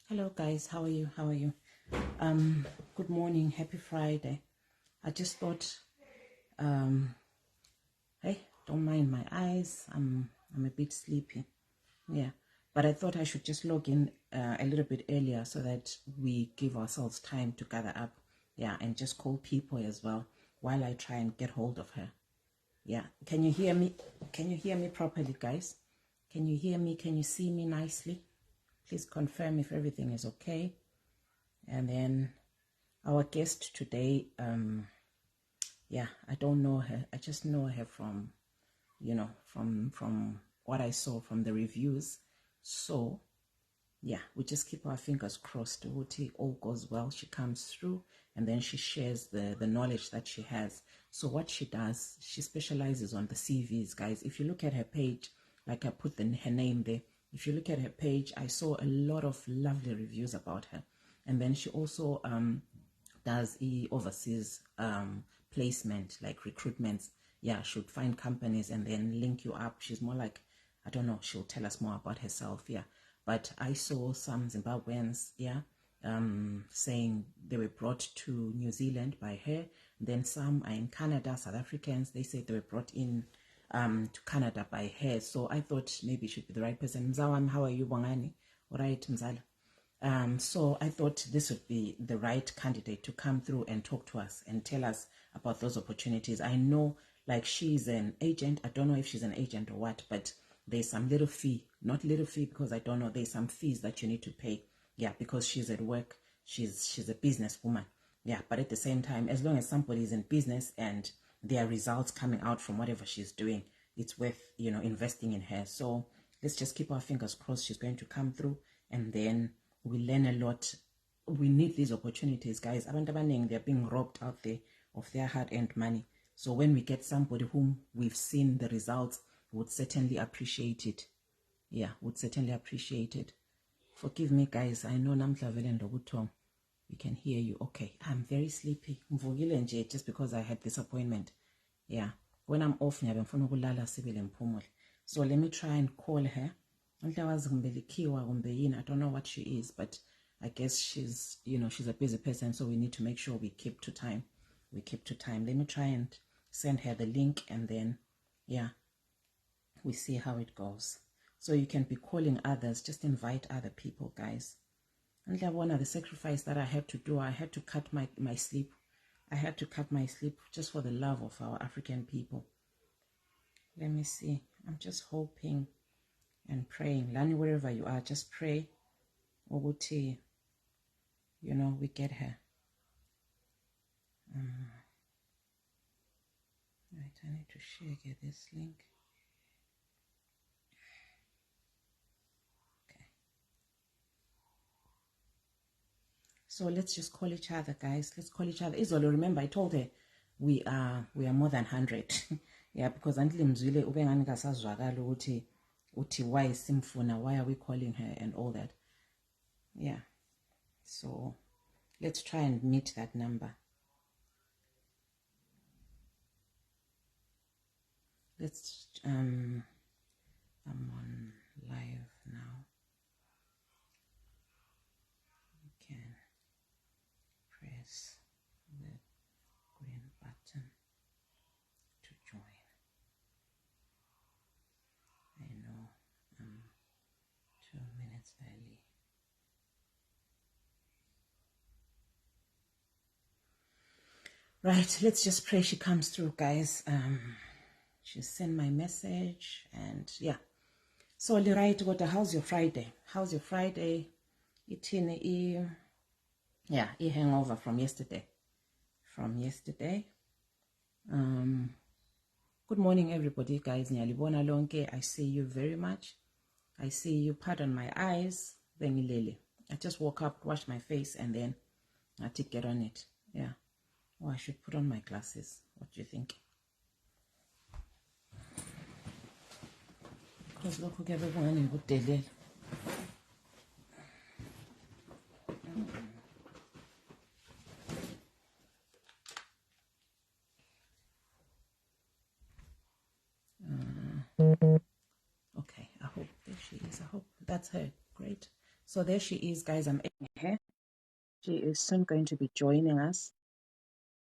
Hello guys, how are you? Good morning, happy Friday. I just thought, hey, don't mind my eyes. I'm a bit sleepy. Yeah. But I thought I should just log in a little bit earlier so that we give ourselves time to gather up. Yeah, and just call people as well while I try and get hold of her. Yeah. Can you hear me? Can you hear me properly, guys? Can you hear me? Can you see me nicely? Please confirm if everything is okay. And then our guest today, yeah, I don't know her. I just know her from, from what I saw from the reviews. So, yeah, we just keep our fingers crossed. All goes well. She comes through and then she shares the knowledge that she has. So what she does, she specializes on the CVs, guys. If you look at her page, like I put her name there. If you look at her page, I saw a lot of lovely reviews about her. And then she also does overseas placement, like recruitments. Yeah, she would find companies and then link you up. She's more like, I don't know, she'll tell us more about herself. Yeah, but I saw some Zimbabweans, yeah, saying they were brought to New Zealand by her. Then some are in Canada, South Africans. They say they were brought in to Canada by her. So I thought maybe it should be the right person. Mzawam, how are you, Bongani? All right, Mzala. So I thought this would be the right candidate to come through and talk to us and tell us about those opportunities. I know, like, she's an agent. I don't know if she's an agent or what, but there's some little fee, not little fee because I don't know. There's some fees that you need to pay. Yeah, because she's at work. She's a businesswoman. Yeah, but at the same time, as long as somebody is in business and there are results coming out from whatever she's doing, it's worth, investing in her. So let's just keep our fingers crossed. She's going to come through and then we learn a lot. We need these opportunities, guys. Abantu abaningi, they're being robbed out there of their hard-earned money. So when we get somebody whom we've seen the results, would certainly appreciate it. Yeah, would certainly appreciate it. Forgive me, guys. I know namhla vele ndokuthoma. We can hear you. Okay, I'm very sleepy. Ngivukile nje just because I had this appointment. Yeah, when I'm off, ngiyabe ngifuna ukulala sibele mphumule. So let me try and call her. I don't know what she is, but I guess she's a busy person, so we need to make sure we keep to time. Let me try and send her the link and then, yeah, we see how it goes. So you can be calling others, just invite other people, guys. And the sacrifice that I had to do, I had to cut my sleep. I had to cut my sleep just for the love of our African people. Let me see. I'm just hoping and praying. Lani, wherever you are, just pray. Oguti, we get her. Right, I need to share this link. Okay. So let's just call each other, guys. Let's call each other. Izolo, remember I told her we are more than 100. Yeah, because until mzwile ube ngani ngasazwakala ukuthi why simfuna, why are we calling her and all that. Yeah. So let's try and meet that number. Let's I'm on live now. You can press the green button to join. I know I'm 2 minutes early. Right, let's just pray she comes through, guys. She sent my message and yeah. So right, how's your Friday? How's your Friday? Itini yeah, hangover from yesterday. Good morning, everybody, guys. Nyalibona lonke. I see you very much. I see you. Pardon my eyes. Bengilele. I just woke up, washed my face, and then I had to get on it. Yeah. Oh, I should put on my glasses. What do you think? Because look, who gave everyone a good day. she is. I hope that's her. Great. So there she is, guys. I'm adding her. She is soon going to be joining us.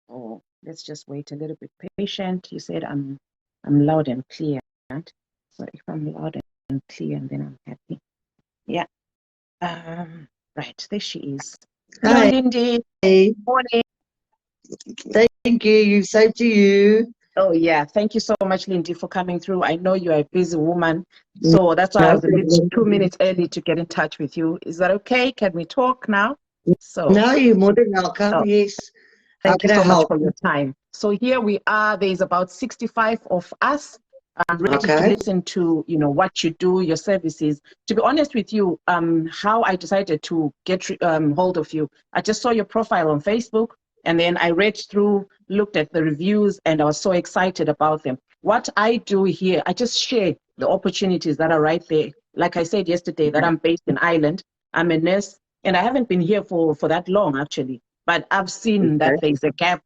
Oh, let's just wait a little bit. Patient. You said I'm loud and clear. Right? So if I'm loud and clear, then I'm happy. Yeah. Right. There she is. Hello, Hi. Lindie. Morning. Thank you. Same to you. Oh, yeah. Thank you so much, Lindie, for coming through. I know you're a busy woman, so that's why I No was a bit problem. 2 minutes early to get in touch with you. Is that okay? Can we talk now? So, No, you're more than welcome. oh, Yes. How thank you can I so much help? for your time. So here we are. There's about 65 of us ready to Okay. listen to, what you do, your services. To be honest with you, how I decided to get hold of you, I just saw your profile on Facebook, and then I read through, looked at the reviews, and I was so excited about them. What I do here, I just share the opportunities that are right there. Like I said yesterday, that I'm based in Ireland. I'm a nurse, and I haven't been here for that long, actually. But I've seen Okay. that there's a gap,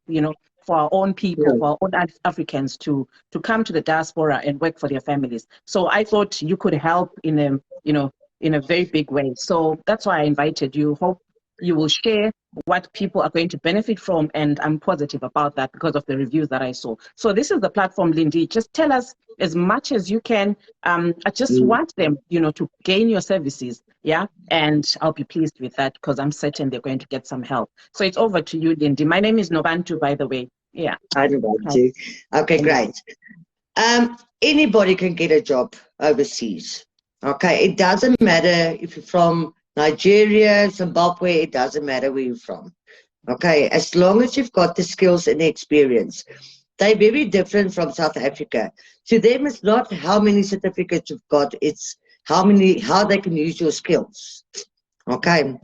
for our own people, Yeah. for our own Africans to come to the diaspora and work for their families. So I thought you could help in a very big way. So that's why I invited you. Hope you will share what people are going to benefit from, and I'm positive about that because of the reviews that I saw. So this is the platform, Lindie. Just tell us as much as you can. I just Mm. want them, to gain your services, yeah, and I'll be pleased with that because I'm certain they're going to get some help. So it's over to you, Lindie. My name is Nobantu, by the way. Yeah. I don't want Hi. to. Okay, Thank you. great. Anybody can get a job overseas. Okay. It doesn't matter if you're from Nigeria, Zimbabwe, it doesn't matter where you're from. Okay. As long as you've got the skills and the experience. They're very different from South Africa. To them, it's not how many certificates you've got, it's how they can use your skills. Okay.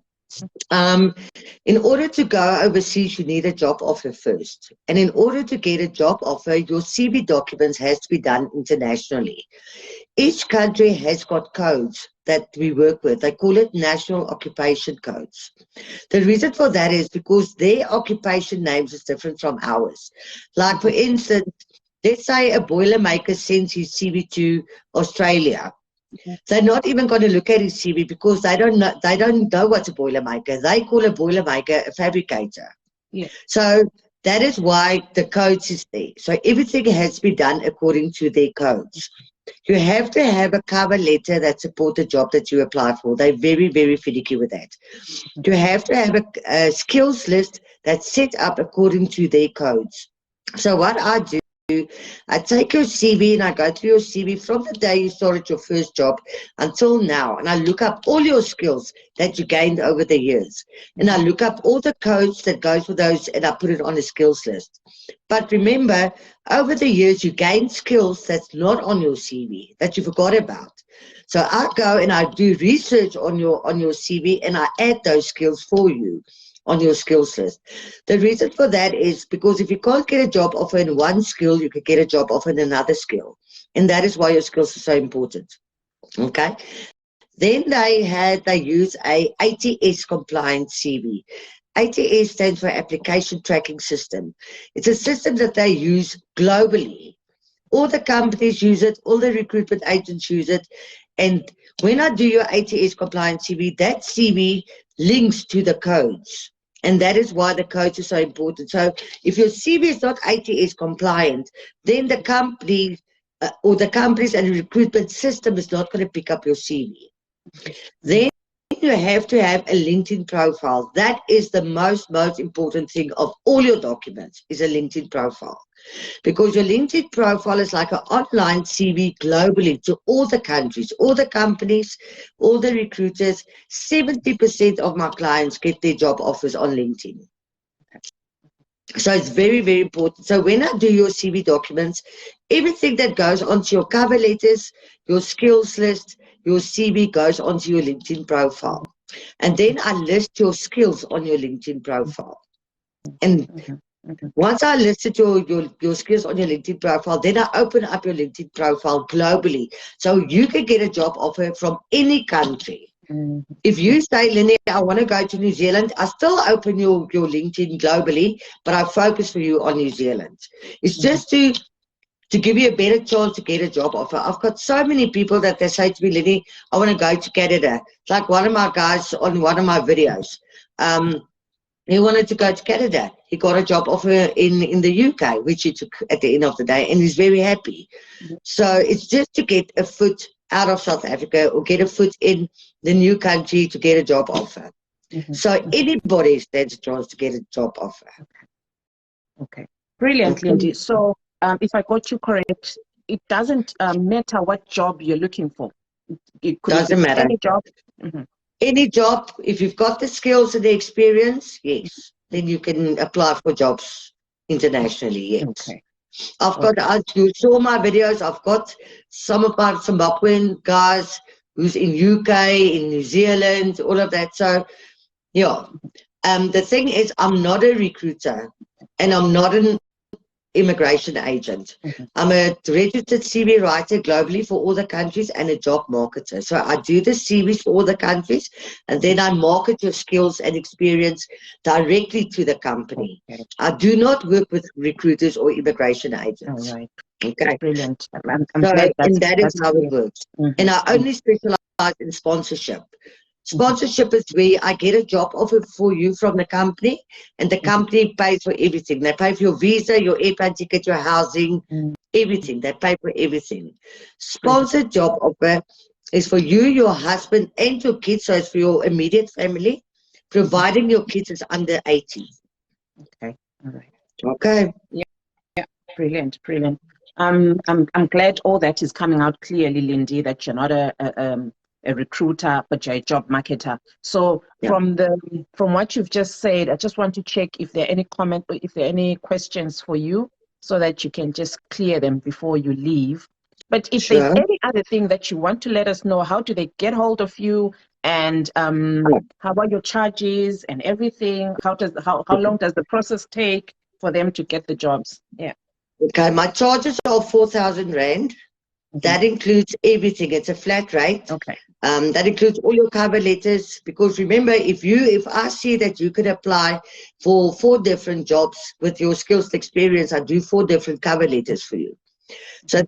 In order to go overseas, you need a job offer first. And in order to get a job offer, your CV documents has to be done internationally. Each country has got codes that we work with. They call it national occupation codes. The reason for that is because their occupation names is different from ours. Like, for instance, let's say a boilermaker sends his CV to Australia. They're not even going to look at his CV because they don't know what's a boilermaker. They call a boilermaker a fabricator. Yeah. So that is why the codes is there. So everything has to be done according to their codes. You have to have a cover letter that supports the job that you apply for. They're very, very finicky with that. You have to have a skills list that's set up according to their codes. So what I do, I take your CV and I go through your CV from the day you started your first job until now, and I look up all your skills that you gained over the years, and I look up all the codes that goes with those, and I put it on a skills list. But remember, over the years you gain skills that's not on your CV, that you forgot about. So I go and I do research on your CV, and I add those skills for you on your skills list. The reason for that is because if you can't get a job offer in one skill, you could get a job offer in another skill. And that is why your skills are so important. Okay. Then they use a ATS compliant CV. ATS stands for Application Tracking System. It's a system that they use globally. All the companies use it, all the recruitment agents use it. And when I do your ATS compliant CV, that CV links to the codes. And that is why the codes are so important. So if your CV is not ATS compliant, then the company or the companies and the recruitment system is not going to pick up your CV. Then you have to have a LinkedIn profile. That is the most important thing of all your documents, is a LinkedIn profile. Because your LinkedIn profile is like an online CV globally to all the countries, all the companies, all the recruiters. 70% of my clients get their job offers on LinkedIn. So it's very, very important. So when I do your CV documents, everything that goes onto your cover letters, your skills list, your CV goes onto your LinkedIn profile. And then I list your skills on your LinkedIn profile. And once I listed your skills on your LinkedIn profile, then I open up your LinkedIn profile globally. So you can get a job offer from any country. If you say, Lindie, I want to go to New Zealand, I still open your LinkedIn globally, but I focus for you on New Zealand. It's just to to give you a better chance to get a job offer. I've got so many people that they say to me, Lindie, I want to go to Canada. It's like one of my guys on one of my videos. He wanted to go to Canada. He got a job offer in the UK, which he took at the end of the day, and he's very happy. So it's just to get a foot out of South Africa or get a foot in the new country to get a job offer. So anybody stands a chance to get a job offer. Okay. Brilliant, Lindie. So if I got you correct, it doesn't matter what job you're looking for. It could Doesn't matter. Any job. Any job, if you've got the skills and the experience, yes, then you can apply for jobs internationally, yes. Okay. As you saw my videos, I've got some of my Zimbabwean guys who's in UK, in New Zealand, all of that. So, yeah. The thing is, I'm not a recruiter and I'm not an immigration agent. I'm a registered CV writer globally for all the countries and a job marketer. So I do the CVs for all the countries, and then I market your skills and experience directly to the company. I do not work with recruiters or immigration agents. All right. Okay. Brilliant. I'm glad and that is how it works. And I only specialize in sponsorship. Sponsorship is where I get a job offer for you from the company, and the company pays for everything. They pay for your visa, your airplane ticket, your housing, everything. They pay for everything. Sponsored job offer is for you, your husband, and your kids. So it's for your immediate family, providing your kids is under 18. Okay. All right. Okay. Yeah. Brilliant. I'm glad all that is coming out clearly, Lindie, that you're not a recruiter, but you're a job marketer. So from what you've just said, I just want to check if there are any comments or if there are any questions for you, so that you can just clear them before you leave. But if there's any other thing that you want to let us know, how do they get hold of you, and how are your charges and everything? How long does the process take for them to get the jobs? Yeah. Okay, my charges are 4,000 Rand. That includes everything. It's a flat rate. Okay. That includes all your cover letters, because remember, if I see that you could apply for 4 different jobs with your skills and experience, I do 4 different cover letters for you. So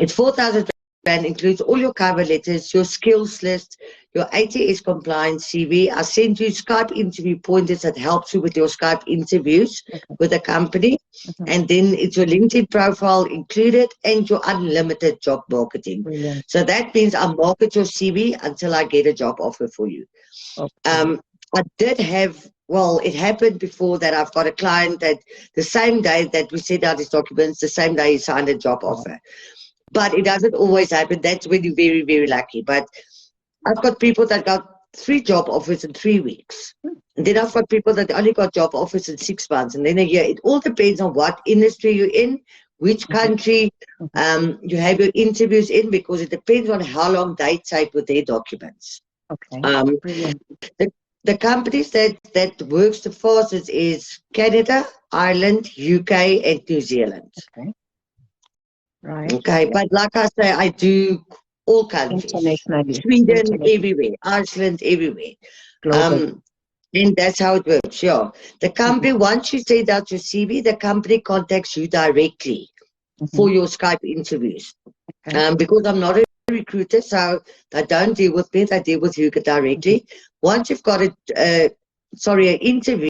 it's 4,000 Rand, includes all your cover letters, your skills list, your ATS compliant CV. I send you Skype interview pointers that helps you with your Skype interviews with the company. And then it's your LinkedIn profile included and your unlimited job marketing. Brilliant. So that means I market your CV until I get a job offer for you. I did have, it happened before that I've got a client that the same day that we sent out his documents, the same day he signed a job offer. But it doesn't always happen. That's when you're very, very lucky. But I've got people that got 3 job offers in 3 weeks. And then I've got people that only got job offers in 6 months and then a year. It all depends on what industry you're in, which country you have your interviews in, because it depends on how long they take with their documents. Okay. Brilliant. The companies that works the fastest is Canada, Ireland, UK, and New Zealand. Okay. Right. Okay, but like I say, I do all countries. Internationally. Sweden, everywhere. Iceland, everywhere. And that's how it works, yeah. The company, once you send out your CV, the company contacts you directly for your Skype interviews. Because I'm not a recruiter, so they don't deal with me, they deal with you directly. Once you've got an interview,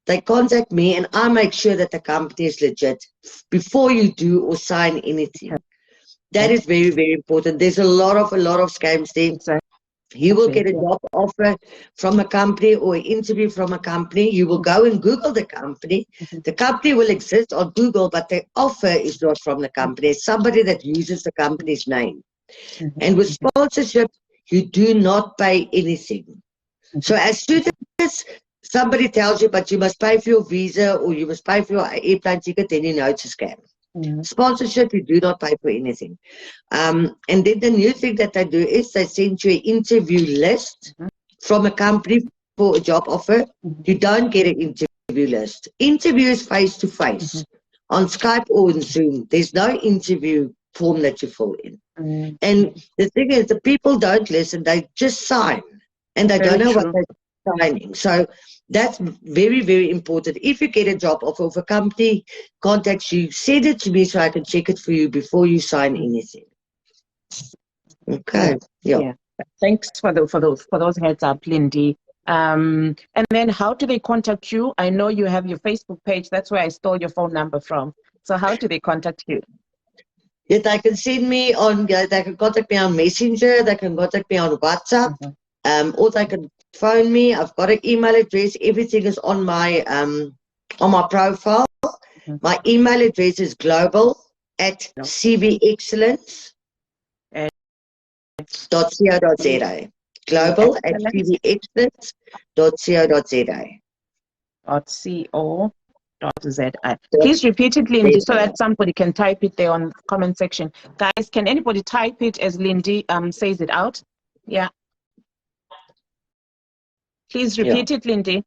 they contact me and I make sure that the company is legit before you do or sign anything. That is very, very important. There's a lot of scams there. You will get a job offer from a company or an interview from a company. You will go and Google the company. The company will exist on Google, but the offer is not from the company. It's somebody that uses the company's name. And with sponsorship, you do not pay anything. So as soon as somebody tells you, but you must pay for your visa or you must pay for your airplane ticket, then you know it's a scam. Sponsorship, you do not pay for anything. And then the new thing that they do is they send you an interview list from a company for a job offer. You don't get an interview list. Interview is face-to-face on Skype or on Zoom. There's no interview form that you fill in. And the thing is, the people don't listen. They just sign. And they don't know what they're signing. So That's very, very important. If you get a job offer of a company contacts you, send it to me so I can check it for you before you sign anything. Okay. Yeah. Thanks for those heads up, Lindie. And then how do they contact you? I know you have your Facebook page. That's where I stole your phone number from. So how do they contact you? Yes, they can send me on. They can contact me on Messenger. They can contact me on WhatsApp. Or they can phone me. I've got an email address. Everything is on my profile. My email address is global@cvexcellence.co.za. global@cvexcellence.co.za. Please repeat it, Lindie, so that somebody can type it there on the comment section. Guys, can anybody type it as Lindie says it out? Yeah. Please repeat it, Lindie.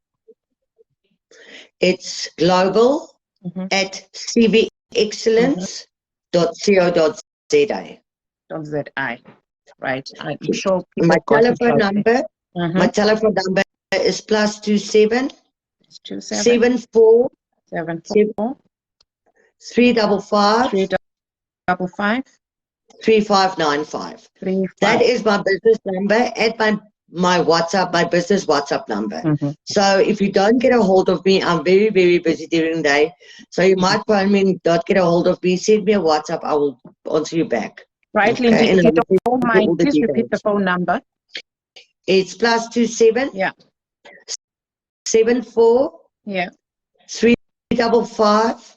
It's global@cvexcellence.co.za. Right. I'm sure people My got telephone it number. My telephone number is +27 74 74 355 355 3595. That is my business number at my WhatsApp, my business WhatsApp number. So if you don't get a hold of me, I'm very, very busy during the day. So you might phone me and not get a hold of me. Send me a WhatsApp. I will answer you back. Right, Okay? Lindie, And if you don't mind, please repeat the phone number. It's +27 74 355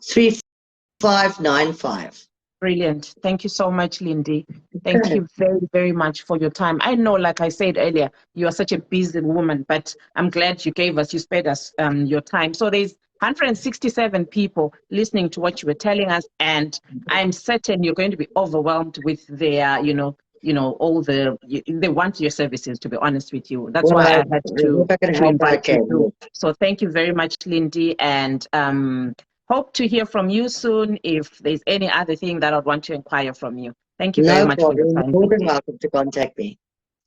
3595. Brilliant. Thank you so much, Lindie. Thank you very, very much for your time. I know, like I said earlier, you are such a busy woman, but I'm glad you spared us your time. So there's 167 people listening to what you were telling us, and I'm certain you're going to be overwhelmed with their, all they want your services, to be honest with you. That's why I had to invite you through. So thank you very much, Lindie, and hope to hear from you soon if there's any other thing that I'd want to inquire from you. Thank you very much for your time. You're more than welcome to contact me.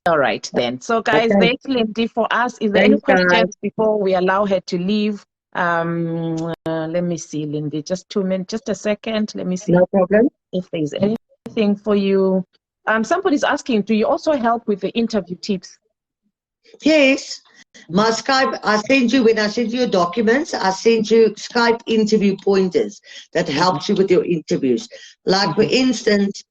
All right, then. So, guys, there's Lindie for us. Is there any questions before we allow her to leave? Let me see, Lindie. Just 2 minutes, just a second. Let me see. No problem. If there's anything for you. Somebody's asking, do you also help with the interview tips? Yes. My Skype, when I send you your documents, I send you Skype interview pointers that helps you with your interviews. Like, for instance,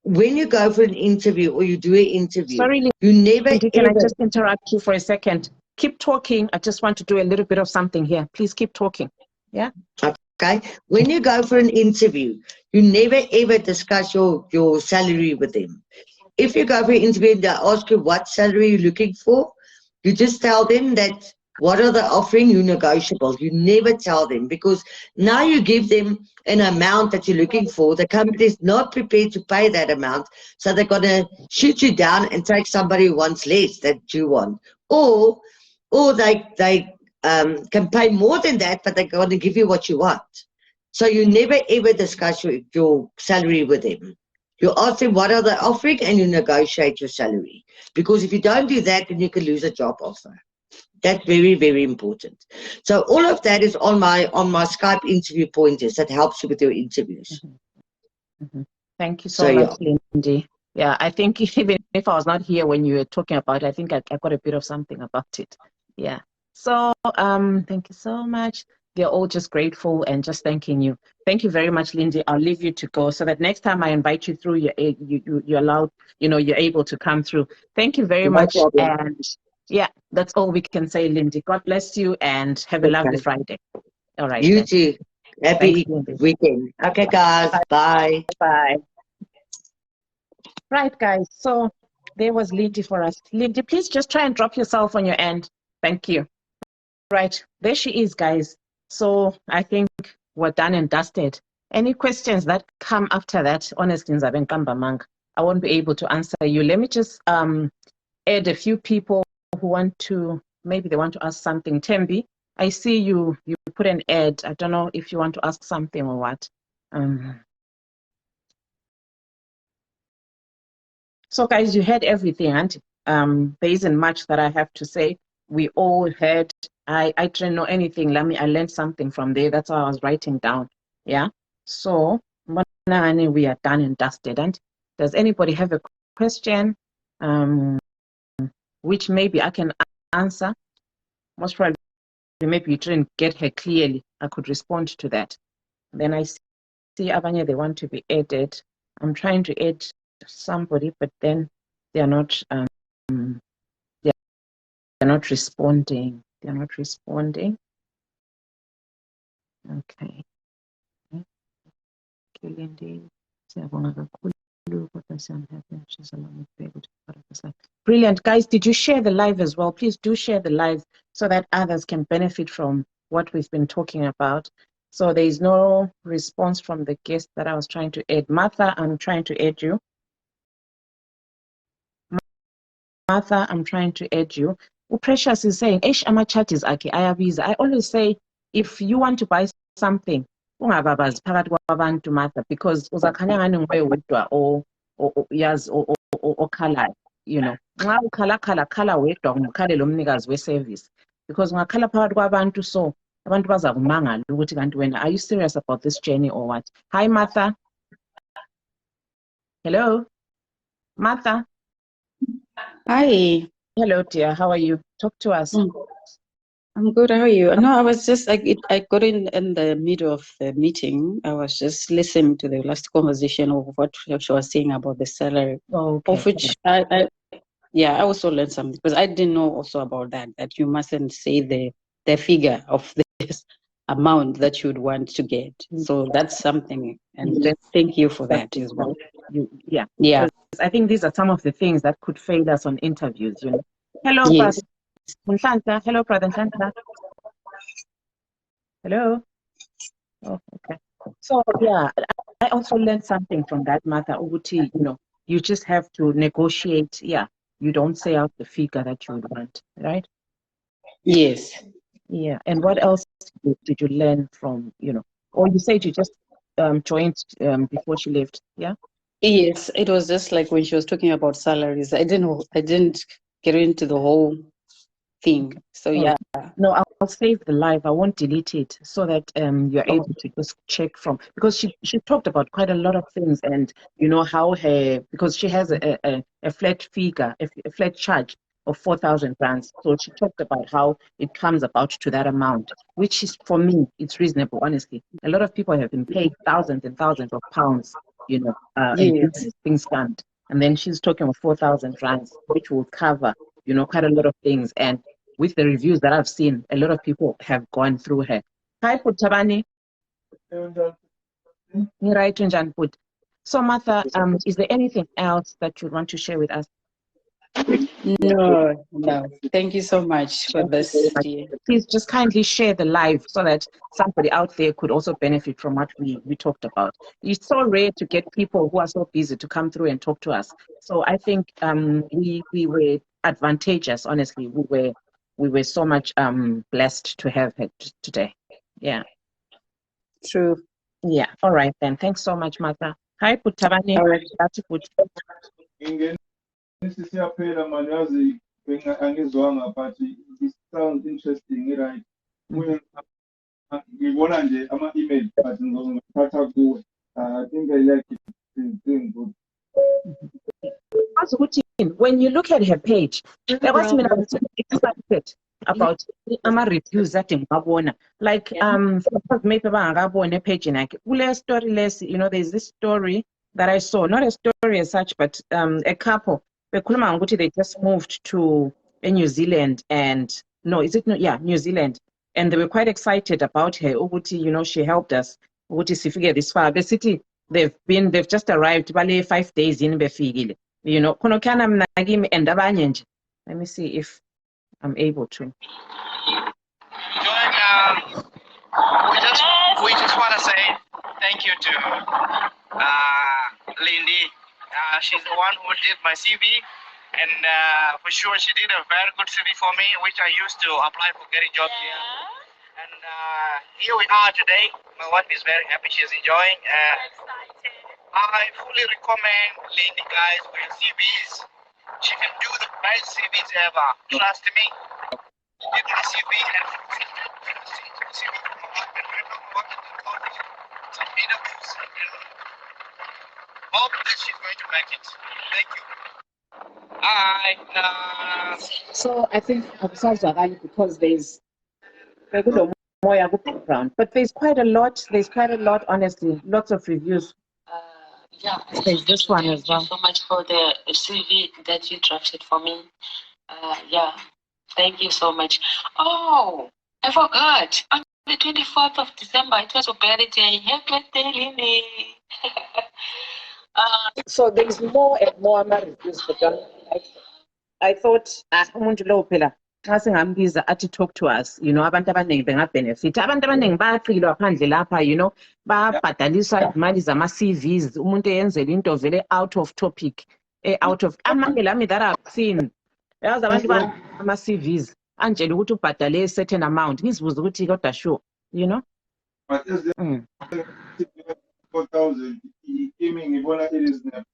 when you go for an interview or you do an interview, sorry, you never Lindie, can I just interrupt you for a second? Keep talking. I just want to do a little bit of something here. Please keep talking. Yeah. Okay. When you go for an interview, you never ever discuss your salary with them. If you go for an interview and they ask you what salary you're looking for, you just tell them that what are they offering you negotiable. You never tell them, because now you give them an amount that you're looking for. The company is not prepared to pay that amount, so they're going to shoot you down and take somebody who wants less that you want. Or they can pay more than that, but they're going to give you what you want. So you never ever discuss your salary with them. You ask them what are they offering and you negotiate your salary. Because if you don't do that, then you can lose a job offer. That's very, very important. So all of that is on my Skype interview pointers that helps you with your interviews. Thank you so much, Lindie. Yeah, I think even if I was not here when you were talking about it, I think I got a bit of something about it. Yeah. So thank you so much. They're all just grateful and just thanking you. Thank you very much, Lindie. I'll leave you to go so that next time I invite you through, you're allowed, you're able to come through. Thank you very much. And yeah, that's all we can say, Lindie. God bless you and have a lovely Friday. All right. You too. Happy weekend. Okay, guys. Bye. Bye. Right, guys. So there was Lindie for us. Lindie, please just try and drop yourself on your end. Thank you. Right. There she is, guys. So I think we're done and dusted. Any questions that come after that, honestly, I won't be able to answer you. Let me just add a few people who want to, maybe they want to ask something. Tembi, I see you put an ad. I don't know if you want to ask something or what. So guys, you heard everything, and there isn't much that I have to say. we all heard. I didn't know anything. I learned something from there. That's why I was writing down. Yeah. So we are done and dusted. And does anybody have a question, which maybe I can answer? Most probably, maybe you didn't get her clearly. I could respond to that. Then I see Abanye, they want to be added. I'm trying to add somebody, but then they are not responding. They're not responding. Okay. Thank you, Lindie. Siyabonga kakhulu kodwa siyamhappy she's allowed me to be able to be part of this live. Brilliant. Guys, did you share the live as well? Please do share the live so that others can benefit from what we've been talking about. So there is no response from the guest that I was trying to add. Martha, I'm trying to add you. Martha, I'm trying to add you. Precious is saying, ama charges akhe ayabiza. I always say, if you want to buy something, ungababazi phakathi kwabantu, Martha, because uzakhanya ngani nguwe wedwa okhalayo, you know. Nxa ukhala wedwa kumkhale lo mnikazi we-service, because ungakhala phakathi kwabantu, so abantu baza kumangala ukuthi kanti wena, are you serious about this journey or what? Hi, Martha. Hello, Martha. Hi. Hello, dear. How are you? Talk to us. I'm good. How are you? No, I was just I got in the middle of the meeting. I was just listening to the last conversation of what she was saying about the salary. Okay. Of which I also learned something, because I didn't know also about that you mustn't say the figure of this amount that you'd want to get. So that's something, and thank you for that as well. Yeah. Yeah. I think these are some of the things that could fail us on interviews, you know. Hello, Yes. Brother. Hello, Brother Nhlanta. Hello. Oh, okay. So yeah, I also learned something from that, Martha. Uguti, you know, you just have to negotiate. Yeah, you don't say out the figure that you would want, right? Yes. Yeah. And what else did you learn from, you know, or you said you just joined before she left? Yeah. Yes, it was just like when she was talking about salaries. I didn't get into the whole thing. So yeah. No, I'll save the live. I won't delete it so that you're able to just check from, because she talked about quite a lot of things, and you know how because she has a flat figure, a flat charge of 4,000 rands. So she talked about how it comes about to that amount, which is, for me, it's reasonable, honestly. A lot of people have been paid thousands and thousands of pounds, you know, and things can't. And then she's talking of 4,000 rands, which will cover, you know, quite a lot of things. And with the reviews that I've seen, a lot of people have gone through her. Hi, Putabani. So, Martha, is there anything else that you want to share with us? No. Thank you so much for this. Please just kindly share the live so that somebody out there could also benefit from what we talked about. It's so rare to get people who are so busy to come through and talk to us. So I think we were advantageous, honestly. We were so much blessed to have her today. Yeah. True. Yeah. All right then. Thanks so much, Martha. Hi, Putabani. All right. That's good. Angizwanga, but it sounds interesting, right? Ngibona nje ama-email but ngizothatha kuwe. I think I like it. It's doing good. When you look at her page, there was excited about ama-reviews that ngibabona. Like maybe bangakabona page yakhe. Kule story less, you know, there's this story that I saw, not a story as such, but a couple. Bekhuluma ngokuthi they just moved to New Zealand, and New Zealand, and they were quite excited about her. Ukuthi, you know, she helped us. Ukuthi sifike this far. Basically, they've just arrived. Bale 5 days in befikile. You know, let me see if I'm able to. We just want to say thank you to Lindie. She's the one who did my CV, and for sure she did a very good CV for me, which I used to apply for getting jobs here. And here we are today. My wife is very happy. She's enjoying. I fully recommend Lindie, guys, for your CVs. She can do the best CVs ever. Trust me. did my CV and CV from my husband. We're not working on some interviews. Hope that she's going to make it. Thank you. So I think because there's regular more background, but there's quite a lot. There's quite a lot, honestly. Lots of reviews. Yeah, there's this one as well. Thank you so much for the CV that you drafted for me. Yeah, thank you so much. Oh, I forgot. On the 24th of December, it was your birthday. Happy birthday, Lindie. So there's more and more reviews for John. I thought umuntu lo phela xa singambiza athi talk to us, you know, abantu abaningi bengabenefit. Abantu abaningi bayaqilwa phandle lapha, you know, babhadaliswa imali zama-CVs, umuntu eyenzela into vele out of topic, out of amanye lami that I've seen. Yazi abantu ama-CVs anjela ukuthi ubhadale a certain amount. Ngizibuza ukuthi kodwa sure, you know. But is there 4,000 imi ngibona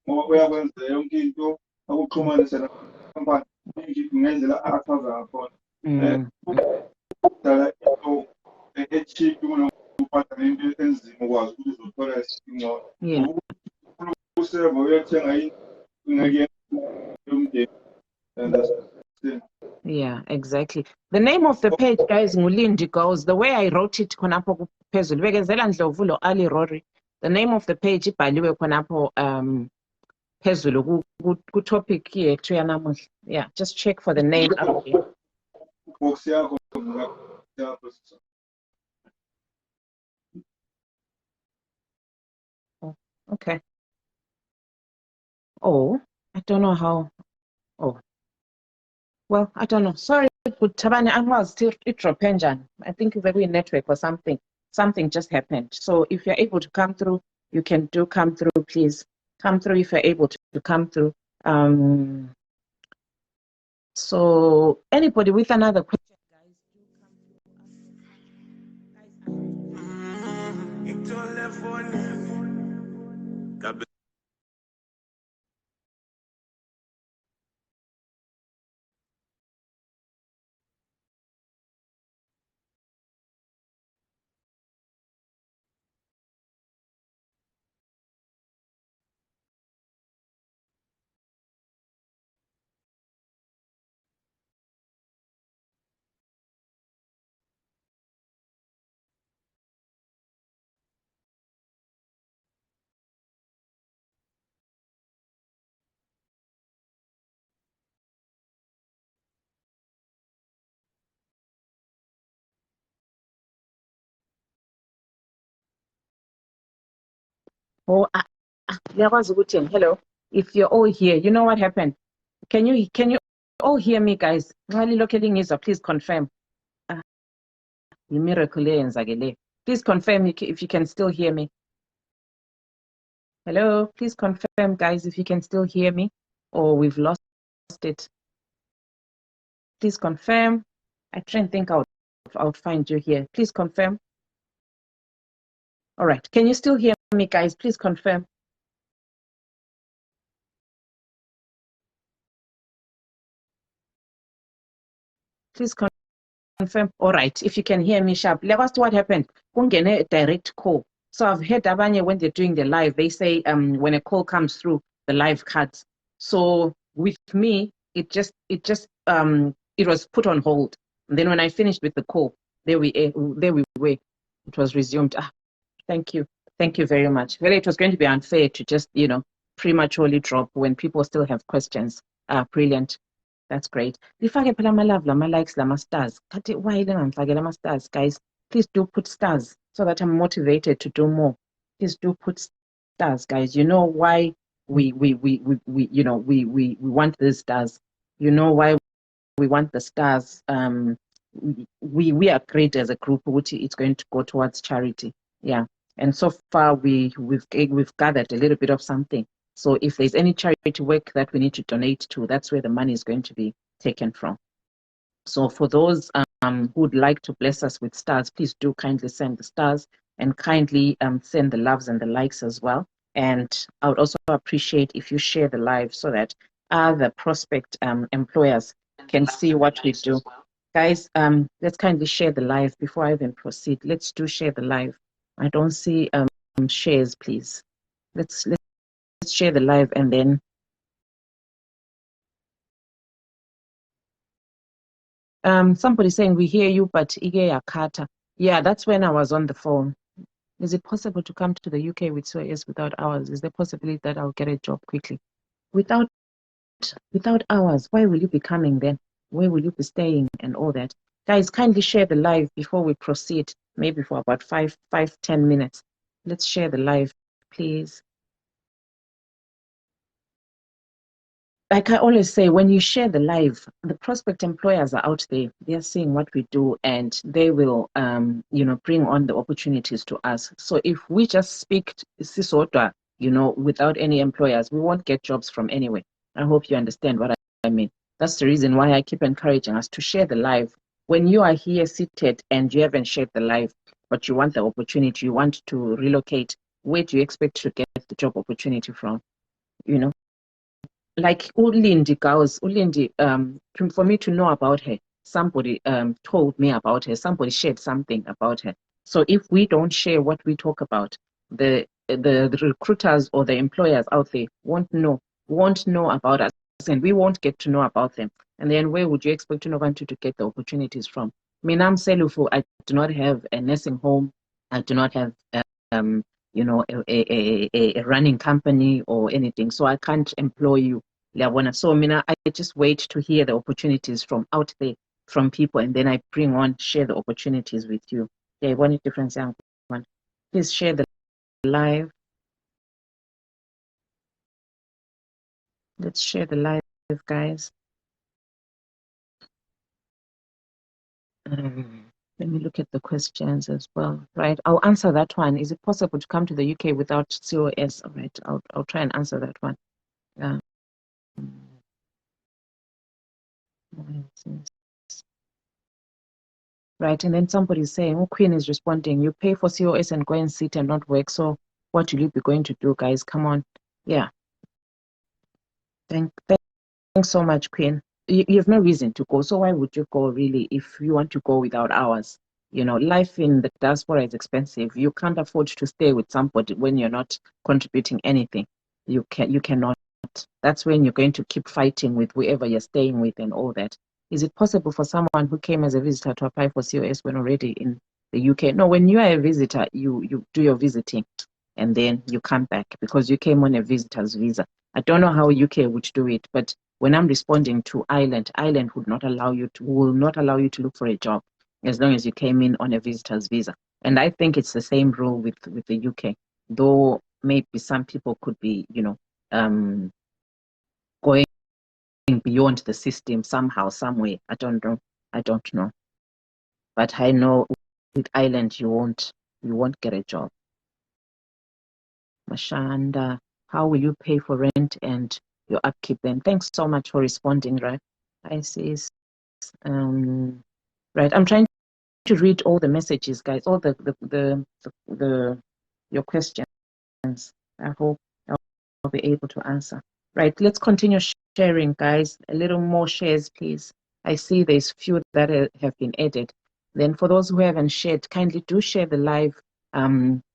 uyakwenza yonke into akuxhumanisa nakampani ngendlela achaza ngakhona dala into echeap kunokubhadala into enzima ukwazi ukuthi uzothola ingcono useva uyathenga ingeke yomndeni and that's the Yeah, exactly. The name of the page, guys, Lindie Gouws. The way I wrote it, khonapho phezulu bekezela Ndlovu lo Ali Rory. The name of the page ibhaliwe khonapho phezulu ku topic yethu yanamuhla. Yeah, just check for the name up here. box yakho Okay. Oh, I don't know how. Oh, well, I don't know. Sorry, Tabani, I was still drop engine. I think it's a network or something. Something just happened. So if you're able to come through, you can come through, please. Come through if you're able to come through. So anybody with another question, guys, do come through. Oh, hello. If you're all here, you know what happened? Can you all hear me, guys? Please confirm. Please confirm if you can still hear me. Hello, please confirm, guys, if you can still hear me, or we've lost it. Please confirm. I try and think I'll find you here. Please confirm. All right. Can you still hear me, guys? Please confirm. Please confirm. All right. If you can hear me sharp. Let's what happened. A direct call. So I've heard Abanye when they're doing the live, they say when a call comes through, the live cuts. So with me, it was put on hold. And then when I finished with the call, there we were. It was resumed. Thank you. Thank you very much. Well, it was going to be unfair to just, you know, prematurely drop when people still have questions. Brilliant. That's great. Lifake phela ama-love lama-likes lama-stars. Kathi why lingangifakeli ama-stars, guys? Please do put stars so that I'm motivated to do more. Please do put stars, guys. You know why we want these stars. You know why we want the stars. We are great as a group. It's going to go towards charity. Yeah. And so far we've gathered a little bit of something. So if there's any charity work that we need to donate to, that's where the money is going to be taken from. So for those who would like to bless us with stars, please do kindly send the stars and kindly send the loves and the likes as well. And I would also appreciate if you share the live so that other prospect employers can see what we do. Guys, let's kindly share the live before I even proceed. Let's do share the live. I don't see shares, please. Let's share the live and then somebody saying we hear you, but Ige Yakata. Yeah, that's when I was on the phone. Is it possible to come to the UK with COS without hours? Is there a possibility that I'll get a job quickly? Without hours, why will you be coming then? Where will you be staying and all that? Guys, kindly share the live before we proceed, maybe for about 10 minutes. Let's share the live, please. Like I always say, when you share the live, the prospect employers are out there. They're seeing what we do, and they will, bring on the opportunities to us. So if we just speak sisodwa, without any employers, we won't get jobs from anywhere. I hope you understand what I mean. That's the reason why I keep encouraging us to share the live. When you are here seated and you haven't shared the live, but you want the opportunity, you want to relocate, where do you expect to get the job opportunity from? Like Lindie Gouws, for me to know about her, somebody told me about her, somebody shared something about her. So if we don't share what we talk about, the recruiters or the employers out there won't know about us, and we won't get to know about them. And then where would you expect to get the opportunities from? Minam Selufu, I do not have a nursing home. I do not have a running company or anything. So I can't employ you. So I just wait to hear the opportunities from out there, from people, and then I share the opportunities with you. Yeah, one difference. Please share the live. Let's share the live, guys. Let me look at the questions as well. Right, I'll answer that one. Is it possible to come to the UK without COS? All right, I'll try and answer that one. Right, and then somebody's saying, oh, Queen is responding, you pay for COS and go and sit and not work. So what will you be going to do, guys? Come on. Yeah. Thanks so much, Queen. You have no reason to go. So why would you go really if you want to go without hours? Life in the diaspora is expensive. You can't afford to stay with somebody when you're not contributing anything. You cannot. That's when you're going to keep fighting with whoever you're staying with and all that. Is it possible for someone who came as a visitor to apply for COS when already in the UK? No, when you are a visitor, you do your visiting and then you come back because you came on a visitor's visa. I don't know how UK would do it, but when I'm responding to Ireland will not allow you to look for a job as long as you came in on a visitor's visa. And I think it's the same rule with the UK, though maybe some people could be, going beyond the system somehow, some way. I don't know. But I know with Ireland you won't get a job. Mashanda, how will you pay for rent and your upkeep then? Thanks so much for responding, right? I see. Right. I'm trying to read all the messages, guys, all your questions. I hope I'll be able to answer. Right, let's continue sharing, guys. A little more shares, please. I see there's few that have been added. Then for those who haven't shared, kindly do share the live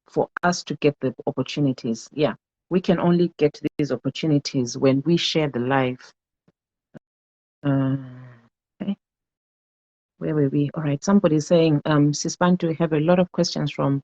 for us to get the opportunities. Yeah, we can only get these opportunities when we share the live. Okay. Where were we? All right, somebody's saying, Sisbantu, have a lot of questions from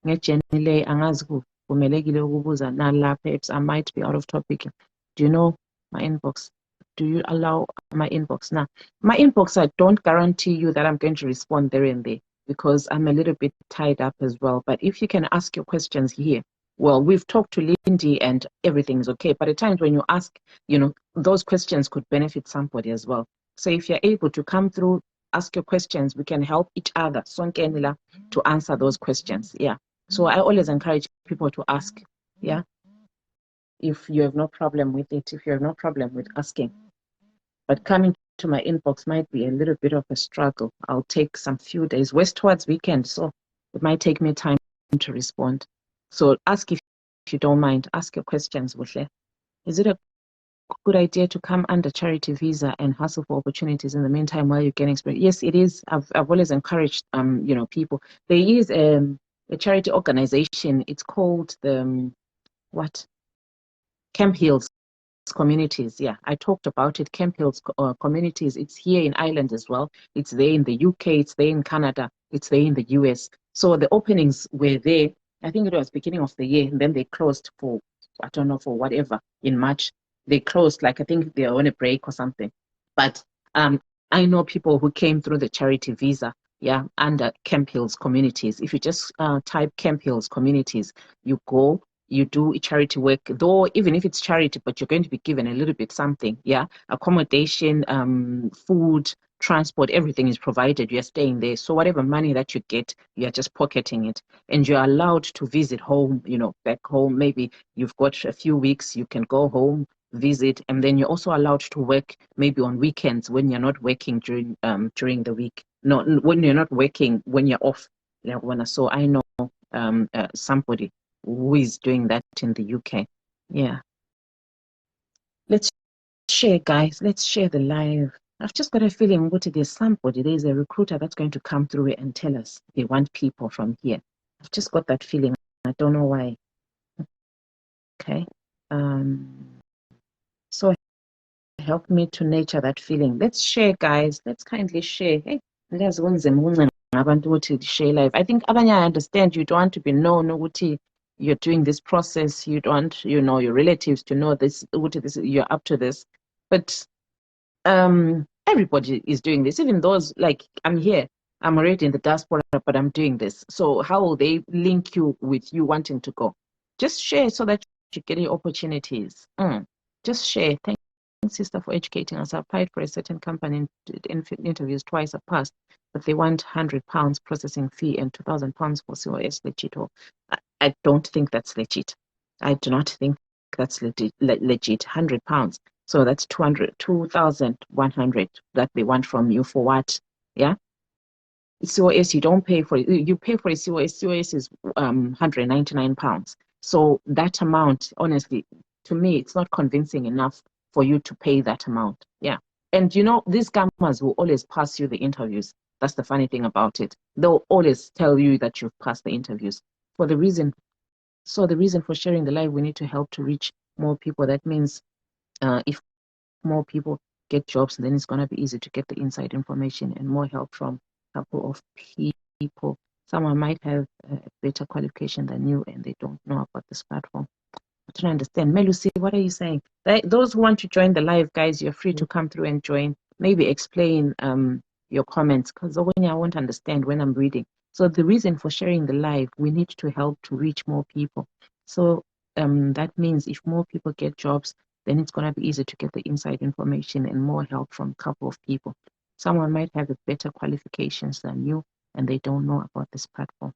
ngejenile angazi kuvumelekile ukubuza nalapha perhaps I might be out of topic. Do you know my inbox? Do you allow my inbox? Now, my inbox, I don't guarantee you that I'm going to respond there and there because I'm a little bit tied up as well. But if you can ask your questions here, well, we've talked to Lindie and everything's okay. But at times when you ask, those questions could benefit somebody as well. So if you're able to come through, ask your questions, we can help each other to answer those questions. Yeah. So I always encourage people to ask. Yeah. If you have no problem with it, if you have no problem with asking. But coming to my inbox might be a little bit of a struggle. I'll take some few days, towards weekend, so it might take me time to respond. So ask if you don't mind. Ask your questions, Buhle. Is it good idea to come under charity visa and hustle for opportunities in the meantime while you're getting experience? Yes, it is. I've always encouraged people. There is a charity organization. It's called the what? Camp Hills Communities. Yeah, I talked about it. Camp Hills Communities. It's here in Ireland as well. It's there in the UK. It's there in Canada. It's there in the US. So the openings were there. I think it was beginning of the year, and then they closed for, I don't know, for whatever, in March. They closed, like I think they were on a break or something. But I know people who came through the charity visa, yeah, under Camp Hills Communities. If you just type Camp Hills Communities, you go, you do charity work, though even if it's charity, but you're going to be given a little bit something, yeah, accommodation, food, transport, everything is provided. You're staying there, so whatever money that you get, you're just pocketing it, and you're allowed to visit home, back home. Maybe you've got a few weeks, you can go home, visit, and then you're also allowed to work maybe on weekends when you're not working during the week. No, when you're not working, when you're off. So I know somebody who is doing that in the UK. Yeah. Let's share, guys. Let's share the live. I've just got a feeling there's a recruiter that's going to come through and tell us they want people from here. I've just got that feeling. I don't know why. Okay. So help me to nurture that feeling. Let's share, guys. Let's kindly share. Hey, share live. I think Abanya, I understand you don't want to be known you're doing this process. You don't want, your relatives to know this, you're up to this. But everybody is doing this. Even those, like, I'm here, I'm already in the diaspora, but I'm doing this. So how will they link you with you wanting to go? Just share so that you get your opportunities. Just share. Thank you, sister, for educating us. I applied for a certain company in interviews twice. I passed, but they want £100 processing fee and £2,000 for COS legit. I don't think that's legit. I do not think that's legit. £100. So that's 2,100 that they want from you for what? Yeah. COS, you don't pay for it. You pay for a COS. COS is £199. So that amount, honestly, to me, it's not convincing enough for you to pay that amount. Yeah. And these gammas will always pass you the interviews. That's the funny thing about it. They'll always tell you that you've passed the interviews. The reason for sharing the live, we need to help to reach more people. That means if more people get jobs, then it's going to be easy to get the inside information and more help from a couple of people. Someone might have a better qualification than you and they don't know about this platform. I don't understand. Melusi, what are you saying? Those who want to join the live, guys, you're free to come through and join. Maybe explain your comments, because when I won't understand when I'm reading. So the reason for sharing the live, we need to help to reach more people. So that means if more people get jobs, then it's going to be easy to get the inside information and more help from a couple of people. Someone might have better qualifications than you and they don't know about this platform.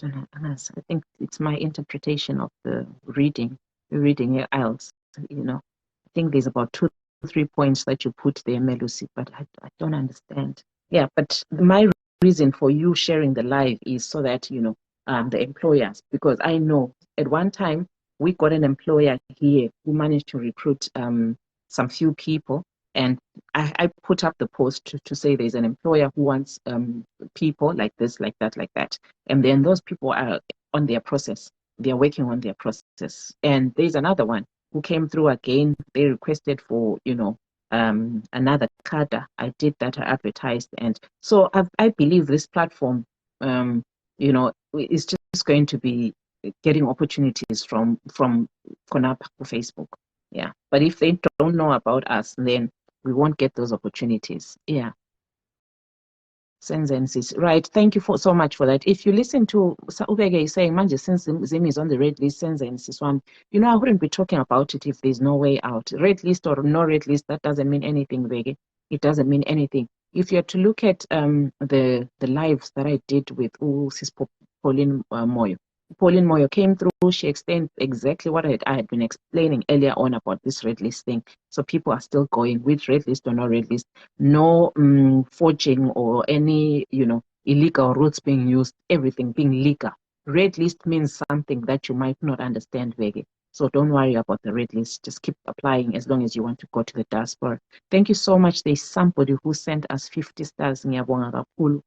I think it's my interpretation of the reading IELTS. I think there's about 2-3 points that you put there, Melusi, but I don't understand. Yeah, but my reason for you sharing the live is so that the employers, because I know at one time we got an employer here who managed to recruit some few people, and I put up the post to say there's an employer who wants people like this, like that. And then those people are on their process. They are working on their process. And there's another one who came through again. They requested for, another cadre. I did that, I advertised. And so I believe this platform, is just going to be getting opportunities from Konapa Facebook. Yeah. But if they don't know about us, then we won't get those opportunities. Yeah. Sentences. Right. Thank you so much for that. If you listen to Ubege is saying, Manje, since Zim is on the red list, sentences one, I wouldn't be talking about it if there's no way out. Red list or no red list, that doesn't mean anything, Ubege. It doesn't mean anything. If you're to look at the lives that I did with Sis Pauline Moyo. Pauline Moyo came through, she explained exactly what I had been explaining earlier on about this red list thing. So people are still going with red list or no red list. No forging or any, illegal routes being used, everything being legal. Red list means something that you might not understand, Vege. So don't worry about the red list. Just keep applying as long as you want to go to the diaspora. Thank you so much. There's somebody who sent us 50 stars. Ngiyabonga kakhulu.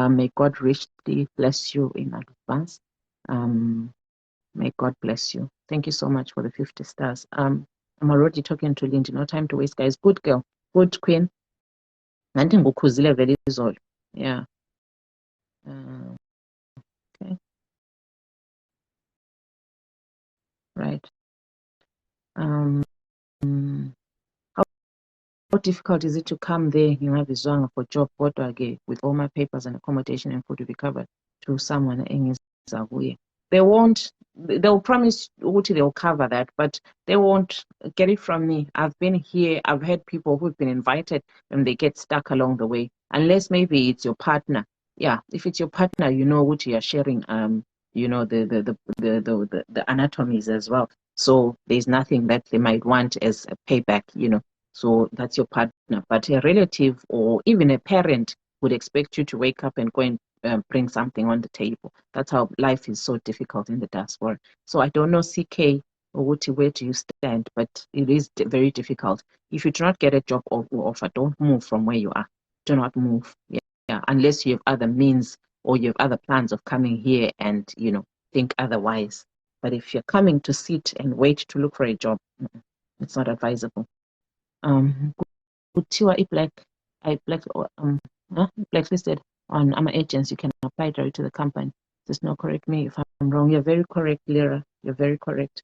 May God richly bless you in advance. May God bless you. Thank you so much for the 50 stars. I'm already talking to Lindie. No time to waste, guys. Good girl. Good queen. Nanti ngukhuzile vele izolo. Yeah. Okay. Right. How difficult is it to come there ngingabizwanga for job kodwa ke with all my papers and accommodation and food to be covered to someone engiza kuye? They'll promise ukuthi they'll cover that, but they won't get it from me. I've been here, I've had people who've been invited and they get stuck along the way, unless maybe it's your partner. Yeah, if it's your partner, you know what you are sharing, you know, the anatomies as well. So there's nothing that they might want as a payback, you know. So that's your partner. But a relative or even a parent would expect you to wake up and go and bring something on the table. That's how life is so difficult in the diaspora. So I don't know, CK, or where do you stand? But it is very difficult. If you do not get a job offer, don't move from where you are. Do not move. Yeah, unless you have other means or you have other plans of coming here and, you know, think otherwise. But if you're coming to sit and wait to look for a job, it's not advisable. Kuthiwa blacklisted on our agents, you can apply directly to the company. Just not correct me if I'm wrong. You're very correct, Lyra. You're very correct.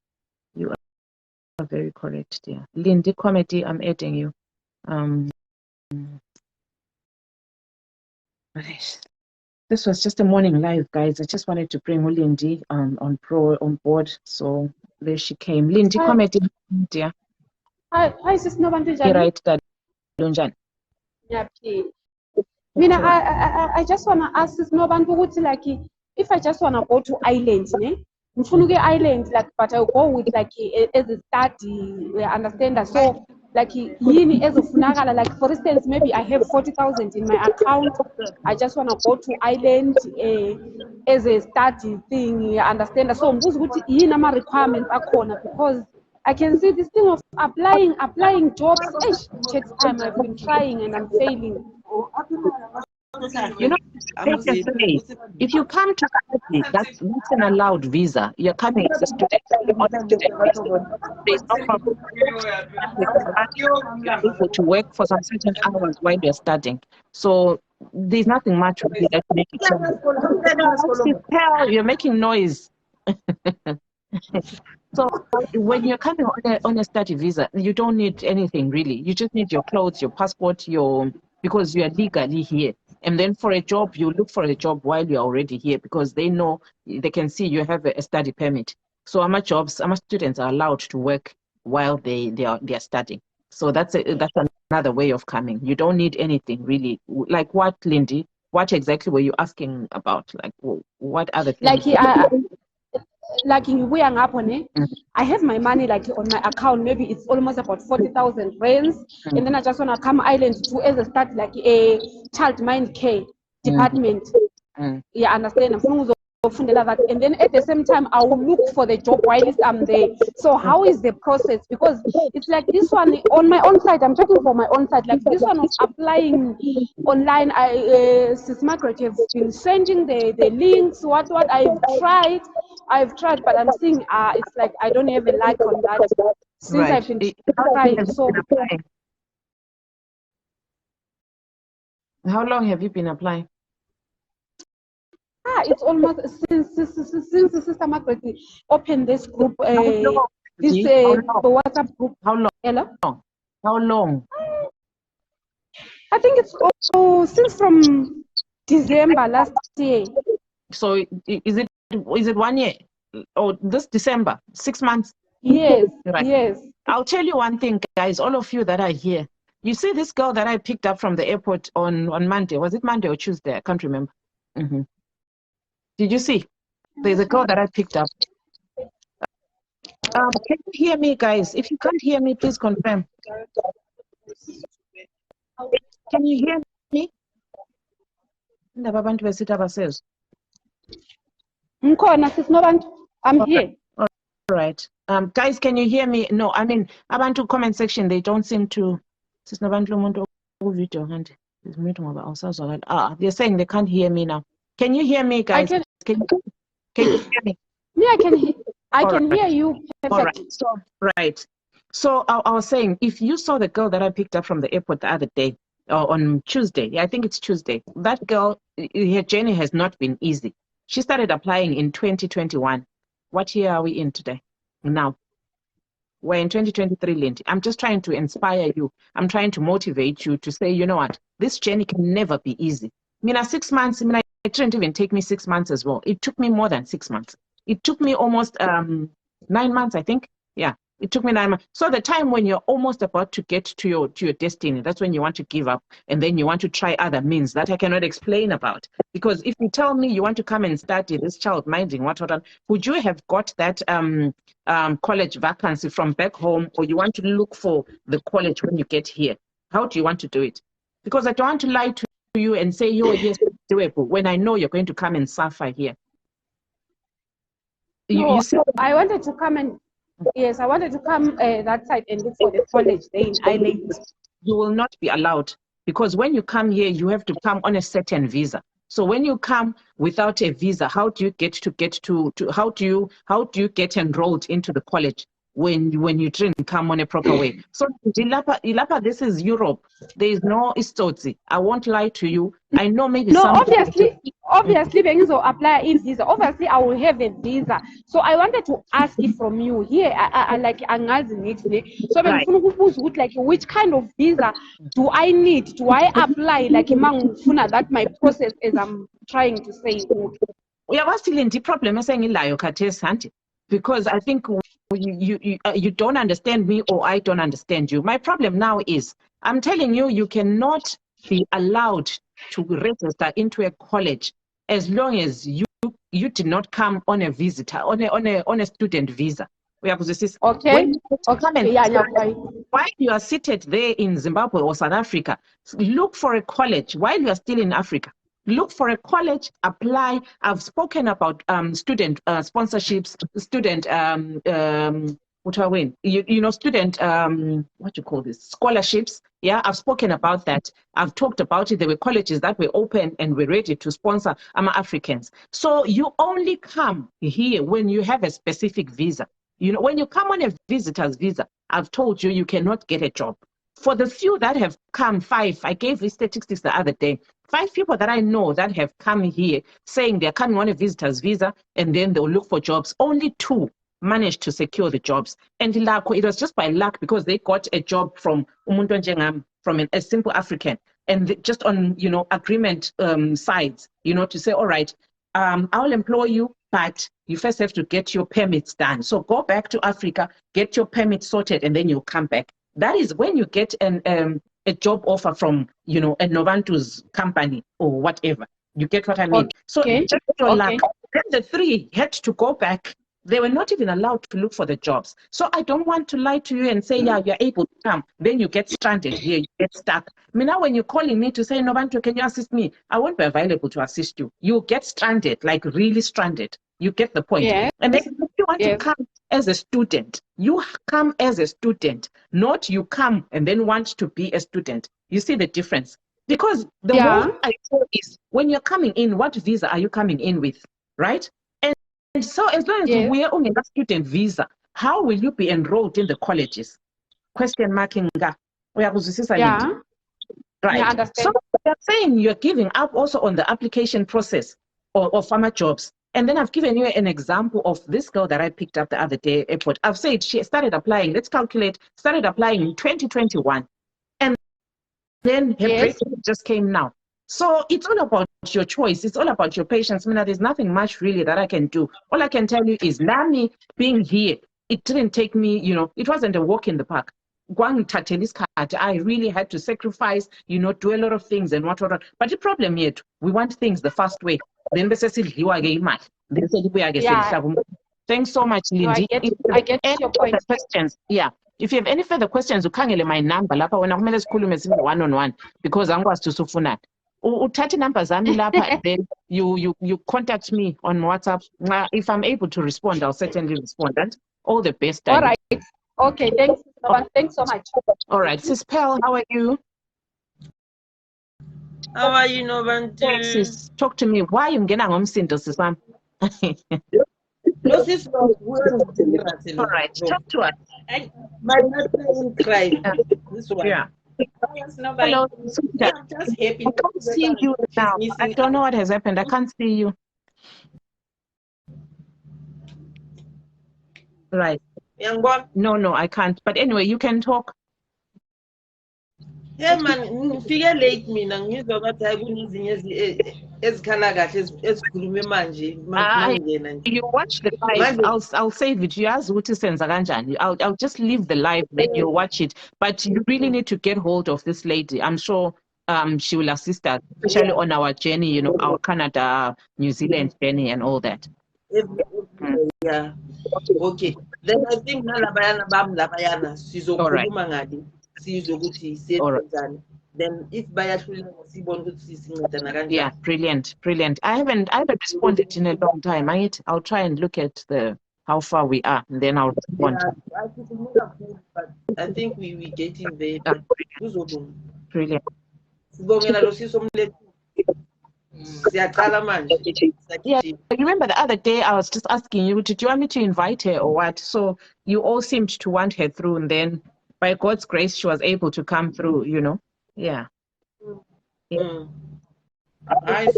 You are very correct, dear. Lindie Comedy, I'm adding you. This was just a morning live, guys. I just wanted to bring Lindie on board. So there she came. Lindie Comedy, dear. Hi, sis Nobantu You're right, Lunjan. Yeah, Mina, I just wanna ask sis Nobantu ukuthi like if I just wanna go to island, ngifuna ukuya island, like, but I go with like as a study, understand that. So like yini ezofunakala, like for instance, maybe I have 40,000 in my account. I just wanna go to island as a study thing, understand that. So ngibuza ukuthi yini ama requirements akhona, because I can see this thing of applying jobs. It takes time. I've been trying and I'm failing. You know, if you come to study, that's an allowed visa. You're coming as a student on a student visa. There's no problem. You're able to work for some certain hours while you're studying. So there's nothing much with that make it. You're making noise. So when you're coming on a study visa, you don't need anything really. You just need your clothes, your passport, because you are legally here. And then for a job, you look for a job while you're already here because they know, they can see you have a study permit. So our students are allowed to work while they are studying. So that's another way of coming. You don't need anything really. Like what, Lindie? What exactly were you asking about? Like what other things? Like in where I'm up on it, I have my money like on my account. Maybe it's almost about 40,000 rands, and then I just wanna come island to as a start like a child mind care department. Yeah, understand. And then at the same time, I will look for the job while I'm there. So how is the process? Because it's like this one on my own side. I'm talking for my own side. Like this one of applying online. Sis Margaret have been sending the links. What I've tried, but I'm seeing it's like I don't have a like on that since right. I've been trying. So how long have you been applying? It's almost since Sister Margaret opened this group, the WhatsApp group. How long? Hello? How long? I think it's since from December last year. So is it 1 year? Or this December? 6 months? Yes, right. Yes. I'll tell you one thing, guys, all of you that are here. You see this girl that I picked up from the airport on Monday. Was it Monday or Tuesday? I can't remember. Did you see? There's a girl that I picked up. Can you hear me, guys? If you can't hear me, please confirm. Can you hear me? I'm here. All right. Guys, can you hear me? No, I mean, abantu comment section, they don't seem to. They're saying they can't hear me now. Can you hear me, guys? Can you hear me? Me, I can hear you perfectly. Right. So I was saying, if you saw the girl that I picked up from the airport the other day, on Tuesday, I think it's Tuesday, that girl, her journey has not been easy. She started applying in 2021. What year are we in today? Now, we're in 2023, Lindie. I'm just trying to inspire you. I'm trying to motivate you to say, you know what, this journey can never be easy. I mean, 6 months, it didn't even take me 6 months as well. It took me more than 6 months. It took me almost 9 months, I think. Yeah, it took me 9 months. So the time when you're almost about to get to your destiny, that's when you want to give up, and then you want to try other means that I cannot explain about. Because if you tell me you want to come and study this child minding, what, would you have got that college vacancy from back home, or you want to look for the college when you get here? How do you want to do it? Because I don't want to lie to you and say, oh, yes, it's doable, when I know you're going to come and suffer here. You see, I wanted to come and I wanted to come that side and look for the college there in Ireland. You will not be allowed, because when you come here, you have to come on a certain visa. So when you come without a visa, how do you get how do you get enrolled into the college when you didn't come on a proper way? So Ilapa, this is Europe. There is no istotsi. I won't lie to you. I know maybe obviously when you apply in visa, obviously I will have a visa. So I wanted to ask it from you here. I like so like which kind of visa do I need? Do I apply like that my process as I'm trying to say? Yeah, what's still in the problem is saying because I think you don't understand me, or I don't understand you. My problem now is I'm telling you, you cannot be allowed to register into a college as long as you did not come on a visitor, on a student visa. Okay. While you are seated there in Zimbabwe or South Africa, look for a college while you are still in Africa. Look for a college, apply. I've spoken about student sponsorships, student student what you call this, scholarships. Yeah, I've spoken about that. I've talked about it. There were colleges that were open and were ready to sponsor Africans. So you only come here when you have a specific visa. When you come on a visitor's visa, I've told you cannot get a job. For the few that have come, 5, I gave these statistics the other day, 5 people that I know that have come here saying they're coming on a visitor's visa and then they'll look for jobs. Only 2 managed to secure the jobs. And it was just by luck, because they got a job from a simple African, and just on, agreement sides, to say, all right, I'll employ you, but you first have to get your permits done. So go back to Africa, get your permit sorted, and then you'll come back. That is when you get a job offer from, a Novantu's company or whatever. You get what I mean? Okay. So just your luck. Then the 3 had to go back. They were not even allowed to look for the jobs. So I don't want to lie to you and say, yeah, you're able to come. Then you get stranded here, you get stuck. I mean, now when you're calling me to say, Novantu, can you assist me? I won't be available to assist you. You get stranded, like really stranded. You get the point. Yes. And then if you want to come as a student, you come as a student, not you come and then want to be a student. You see the difference? Because the whole idea is, when you're coming in, what visa are you coming in with, right? And so as long as we are on a student visa, how will you be enrolled in the colleges? Question marking. Right. So they're saying you're giving up also on the application process of farmer jobs. And then I've given you an example of this girl that I picked up the other day at airport. I've said she started applying, let's calculate, started applying in 2021. And then her breakthrough just came now. So it's all about your choice. It's all about your patience. There's nothing much really that I can do. All I can tell you is, Nami being here, it didn't take me, it wasn't a walk in the park. I really had to sacrifice, do a lot of things and what. But the problem yet, we want things the fast way. Then they say, thanks so much, Lindie. I get your point. Questions, if you have any further questions, ukhangele my number lapha wena kumele sikhulume sibe one-on-one, because angikwazi usufuna. Uthathe number zami lapha, then you contact me on WhatsApp. If I'm able to respond, I'll certainly respond. All the best, All darling. right. Okay, thanks. Thanks so much. All right, Sis Pearl, how are you? How are you, Novantu? Sis, talk to me. Why are you getting on sis one? No, sis, All right, talk to us. my mother in Christ. This one. Yeah. Hello. Yeah, I'm just happy. I can't see you now. I don't know what has happened. I can't see you. Right. No, I can't. But anyway, you can talk. Yeah, man, figure late mina ngizwa ngathi kunezinye ezikhala kahle ezikhulume manje mangena nje. You watch the live. I'll save it. You ask ukuthi senza kanjani. I'll just leave the live, then you watch it. But you really need to get hold of this lady. I'm sure she will assist us, especially on our journey, you know, our Canada, New Zealand journey and all that. Yeah. Okay. Then I think nalabayana bam labayana sizokhuluma ngani sizokuthi siyenzani. Then if bayahluleka sibone ukuthi sincedana kanjani. Yeah, brilliant. I haven't responded in a long time. I'll try and look at how far we are, and then I'll respond. Yeah, but I think we getting there. Brilliant. Yeah, remember the other day I was just asking you, did you want me to invite her or what? So you all seemed to want her through, and then by God's grace, she was able to come through, you know? Yeah. All right,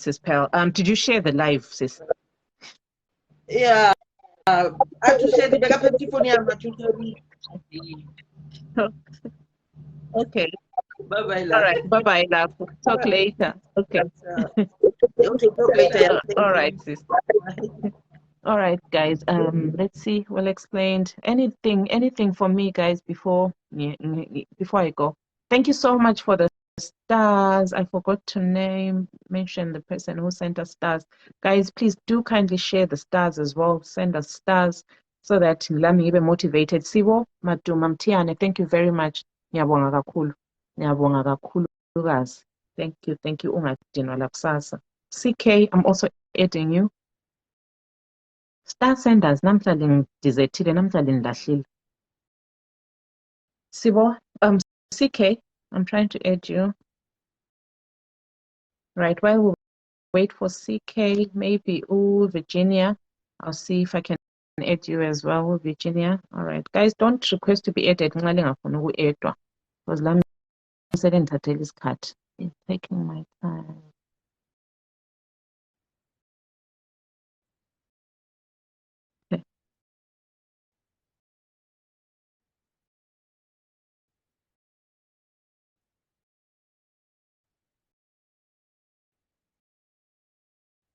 Sis Pearl. Did you share the live, sis? Yeah. I just said Okay. Bye-bye, love. All right. Bye-bye, love. Talk later. Okay. Okay, talk later. All right, sis. All right, guys. Let's see. Well explained. Anything for me, guys, before I go. Thank you so much for the stars. I forgot to mention the person who sent us stars. Guys, please do kindly share the stars as well. Send us stars so that Lami be motivated. Sibo Maduma Mtiane, thank you very much. Ngiyabonga kakhulu guys. Thank you. Ungadinwa lakusasa. CK, I'm also adding you. Star senders namhlanje ngidizethile, namhlanje nilahlile. Sibo, CK, I'm trying to add you. Right, while we wait for CK, maybe Virginia. I'll see if I can add you as well, Virginia. All right, guys, don't request to be added. Because let me say this cut. It's taking my time. Okay.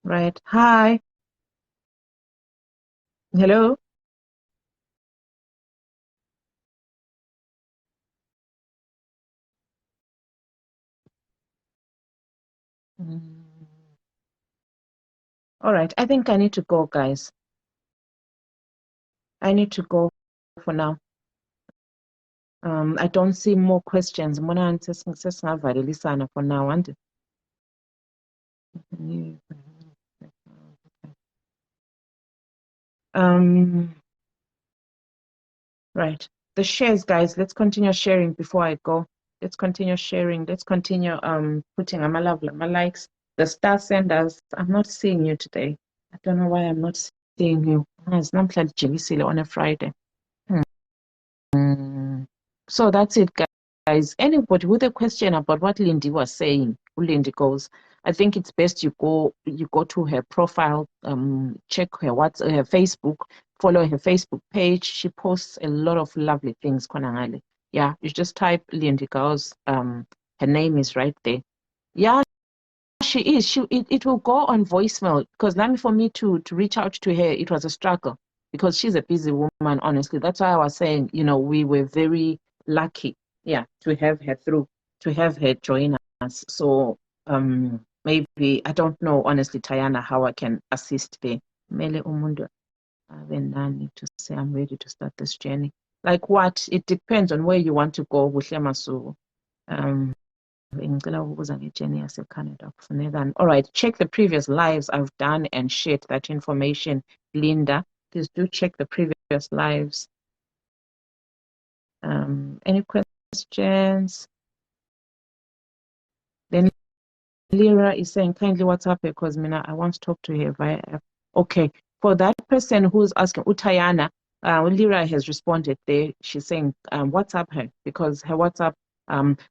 Right. Hi. Hello. All right. I think I need to go, guys. I need to go for now. I don't see more questions. For now. Right. The shares, guys. Let's continue sharing before I go. Let's continue sharing. Let's continue putting my love, my likes. The star senders. I'm not seeing you today. I don't know why I'm not seeing you. It's not on a Friday. So that's it, guys. Anybody with a question about what Lindie was saying, Lindie Gouws, I think it's best you go to her profile, check her her Facebook, follow her Facebook page. She posts a lot of lovely things. Yeah, you just type Lindie Gouws. Her name is right there. Yeah, she is. It will go on voicemail because for me to reach out to her, it was a struggle because she's a busy woman. Honestly, that's why I was saying, we were very lucky, to have her join us. So maybe I don't know honestly, Tayana, how I can assist there. Mele umuntu abenani to say I'm ready to start this journey. Like what? It depends on where you want to go with Masuku. Canada. All right, check the previous lives I've done and shared that information, Linda. Please do check the previous lives. Any questions? Then Lyra is saying, kindly WhatsApp her because I want to talk to her via app. Okay, for that person who's asking, Utayana, Lyra has responded there. She's saying, WhatsApp her because her WhatsApp,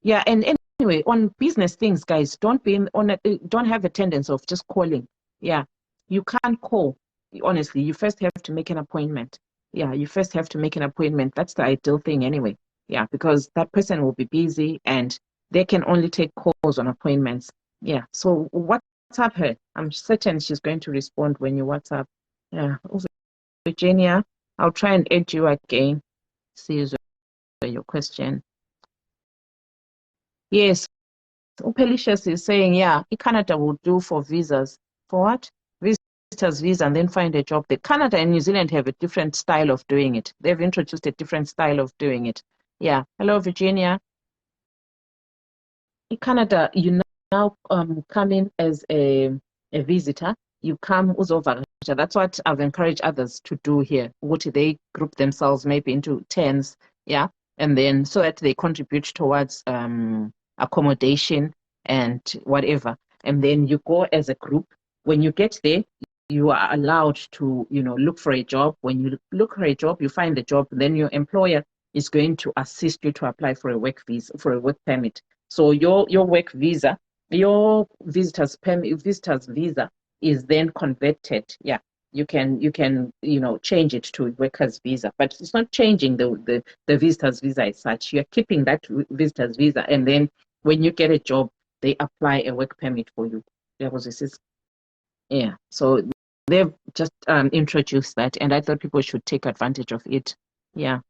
yeah, and anyway, on business things, guys, don't have a tendency of just calling. Yeah, you can't call. Honestly, you first have to make an appointment. Yeah, you first have to make an appointment. That's the ideal thing anyway. Yeah, because that person will be busy and they can only take calls on appointments. Yeah, so WhatsApp her. I'm certain she's going to respond when you WhatsApp. Yeah, also Virginia, I'll try and add you again. See your question. Yes, Upelicious is saying, yeah, Canada will do for visas. For what? Visitors visa and then find a job. The Canada and New Zealand have a different style of doing it. They've introduced a different style of doing it. Yeah. Hello, Virginia. In Canada, you now come in as a visitor. You come uzovakasha. That's what I've encouraged others to do here. What they group themselves maybe into tens, yeah, and then so that they contribute towards accommodation and whatever. And then you go as a group. When you get there, you are allowed to, look for a job. When you look for a job, you find the job. Then your employer is going to assist you to apply for a work visa, for a work permit. So your work visa, your visitor's visa is then converted. Yeah, you can change it to worker's visa, but it's not changing the visitor's visa as such. You're keeping that visitor's visa, and then when you get a job, they apply a work permit for you. Yeah. So they've just introduced that, and I thought people should take advantage of it. Yeah.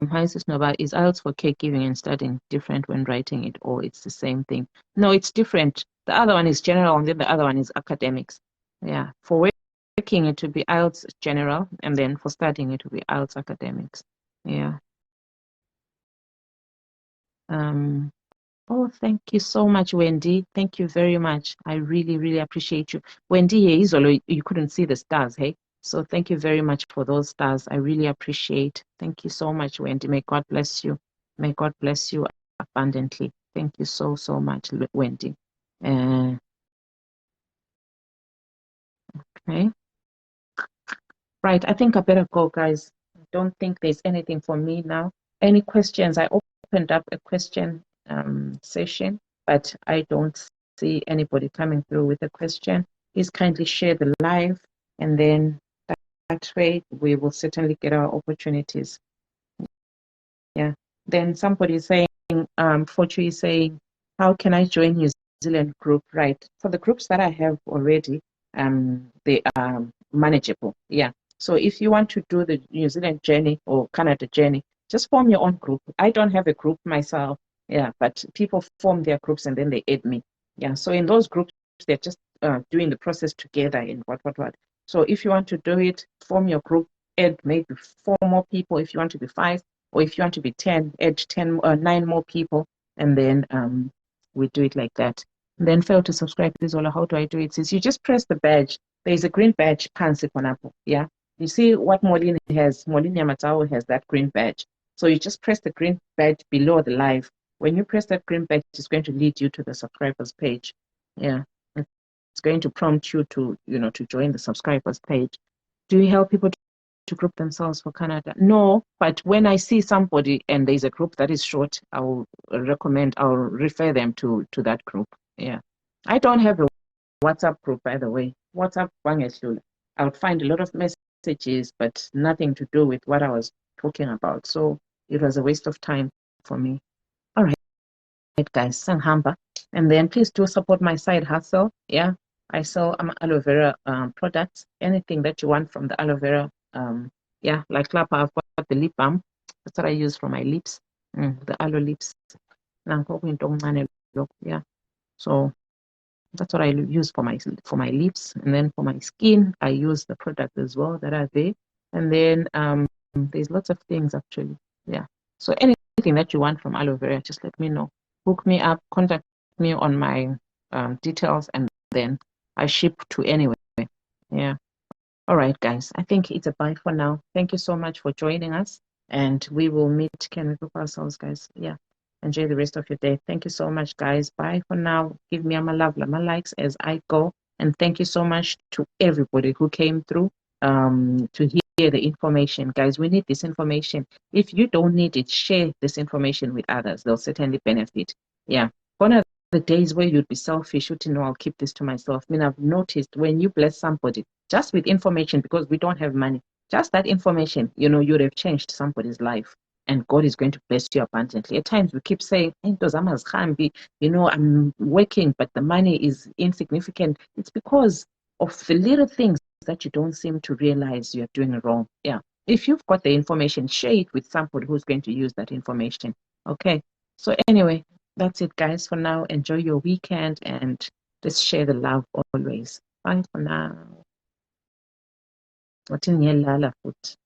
Hi, Sis Nova, is IELTS for caregiving and studying different when writing it, or it's the same thing? No, it's different. The other one is general, and then the other one is academics. Yeah, for working it to be IELTS general, and then for studying it to be IELTS academics. Yeah. Oh, thank you so much, Wendy. Thank you very much. I really, really appreciate you. Wendy, you couldn't see the stars, hey? So thank you very much for those stars. I really appreciate. Thank you so much, Wendy. May God bless you. May God bless you abundantly. Thank you so, so much, Wendy. Okay. Right, I think I better go, guys. I don't think there's anything for me now. Any questions? I opened up a question session, but I don't see anybody coming through with a question. Please kindly share the live, and then that way we will certainly get our opportunities. Yeah. Then somebody is saying, Fortune is saying, how can I join New Zealand group? Right. For the groups that I have already, they are manageable. Yeah. So if you want to do the New Zealand journey or Canada journey, just form your own group. I don't have a group myself. Yeah, but people form their groups and then they add me. Yeah. So in those groups, they're just doing the process together in what. So if you want to do it, form your group, add maybe 4 more people if you want to be 5, or if you want to be 10, add 9 more people, and then we do it like that. And then fail to subscribe, please, Ola. How do I do it? Since you just press the badge, there's a green badge, Pansi Konapo. Yeah. You see what Molini has? Molini Yamatao has that green badge. So you just press the green badge below the live. When you press that green badge, it's going to lead you to the subscribers page. Yeah. It's going to prompt you to, to join the subscribers page. Do you help people to group themselves for Canada? No, but when I see somebody and there's a group that is short, I'll refer them to that group. Yeah. I don't have a WhatsApp group, by the way. WhatsApp, I would find a lot of messages, but nothing to do with what I was talking about. So it was a waste of time for me. All right, guys, Sanghamba. And then please do support my side hustle. Yeah, I sell aloe vera products. Anything that you want from the aloe vera, yeah, like Lapa, I've got the lip balm. That's what I use for my lips, the aloe lips. Yeah, so that's what I use for my lips. And then for my skin, I use the product as well that are there. And then There's lots of things actually. Yeah. So anything that you want from aloe vera, just let me know. Hook me up, contact me on my details, and then I ship to anywhere. Yeah. All right, guys. I think it's a bye for now. Thank you so much for joining us, and we will meet. Can we group ourselves, guys? Yeah. Enjoy the rest of your day. Thank you so much, guys. Bye for now. Give me my love, my likes as I go. And thank you so much to everybody who came through to hear the information. Guys, we need this information. If you don't need it, share this information with others. They'll certainly benefit. Yeah. One of the days where you'd be selfish, you'd know, I'll keep this to myself. I mean, I've noticed when you bless somebody just with information, because we don't have money, just that information, you'd have changed somebody's life. And God is going to bless you abundantly. At times we keep saying, I'm working, but the money is insignificant. It's because of the little things that you don't seem to realize you're doing wrong. Yeah. If you've got the information, share it with somebody who's going to use that information. Okay. So anyway, that's it, guys. For now, enjoy your weekend and let's share the love always. Bye for now. What in your lala foot?